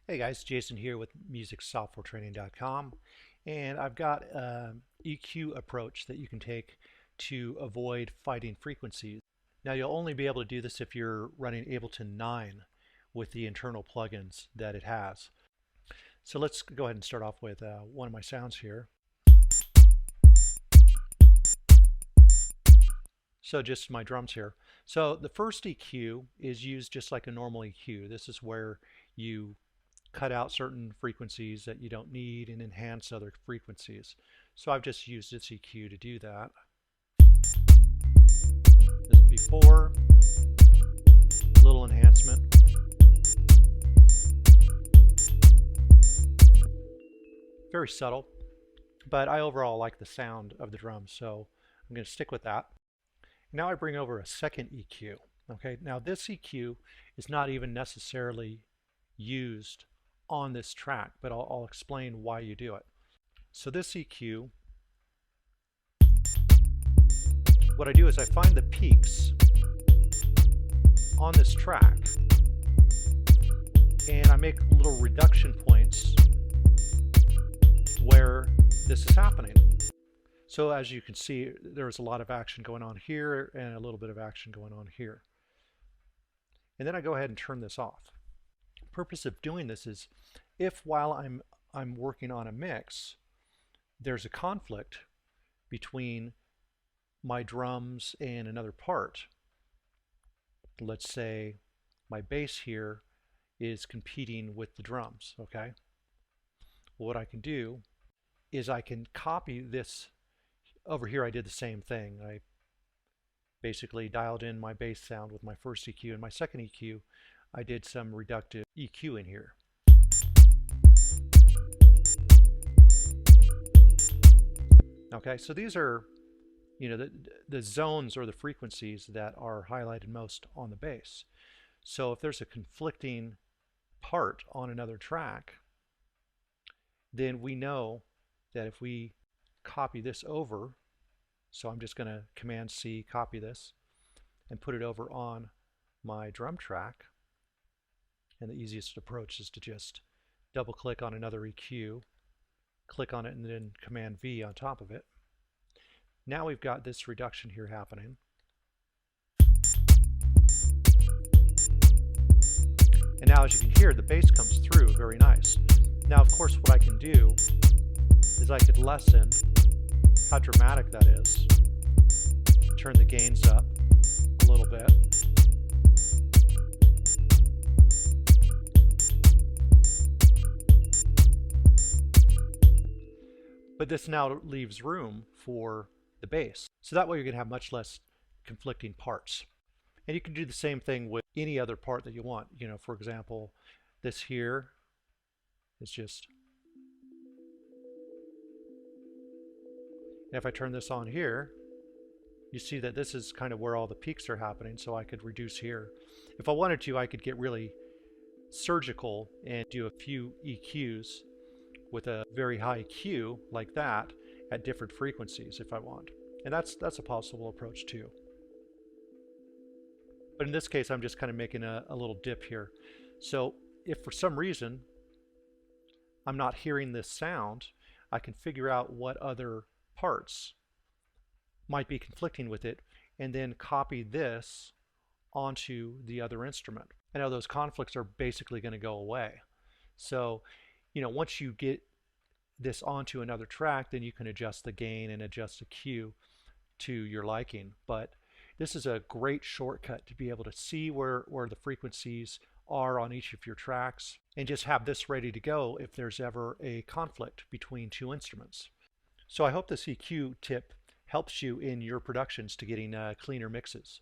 Hey guys, Jason here with musicsoftwaretraining.com, and I've got an EQ approach that you can take to avoid fighting frequencies. Now you'll only be able to do this if you're running Ableton 9 with the internal plugins that it has. So let's go ahead and start off with one of my sounds here. So just my drums here. So the first EQ is used just like a normal EQ. This is where you cut out certain frequencies that you don't need and enhance other frequencies. So I've just used this EQ to do that. This before, little enhancement. Very subtle, but I overall like the sound of the drums, so I'm going to stick with that. Now I bring over a second EQ. Okay, now this EQ is not even necessarily used on this track, but I'll explain why you do it. So this EQ, what I do is I find the peaks on this track and I make little reduction points where this is happening. So as you can see, there's a lot of action going on here and a little bit of action going on here. And then I go ahead and turn this off. The purpose of doing this is if while I'm working on a mix, there's a conflict between my drums and another part. Let's say my bass here is competing with the drums, okay? What I can do is I can copy this. Over here I did the same thing. I basically dialed in my bass sound with my first EQ, and my second EQ I did some reductive EQ in here. Okay, so these are, the zones or the frequencies that are highlighted most on the bass. So if there's a conflicting part on another track, then we know that if we copy this over, so I'm just going to Command C, copy this, and put it over on my drum track. And the easiest approach is to just double click on another EQ, click on it, and then Command V on top of it. Now we've got this reduction here happening. And now as you can hear, the bass comes through very nice. Now of course what I can do is I could lessen how dramatic that is. Turn the gains up a little bit. But this now leaves room for the bass. So that way you're going to have much less conflicting parts. And you can do the same thing with any other part that you want. For example, this here is just, and if I turn this on here, you see that this is kind of where all the peaks are happening, so I could reduce here. If I wanted to, I could get really surgical and do a few EQs with a very high Q like that at different frequencies if I want. And that's a possible approach too. But in this case, I'm just kind of making a little dip here. So if for some reason I'm not hearing this sound, I can figure out what other parts might be conflicting with it and then copy this onto the other instrument. I know those conflicts are basically going to go away. So, once you get this onto another track, then you can adjust the gain and adjust the Q to your liking. But this is a great shortcut to be able to see where the frequencies are on each of your tracks and just have this ready to go if there's ever a conflict between two instruments. So I hope this EQ tip helps you in your productions to getting cleaner mixes.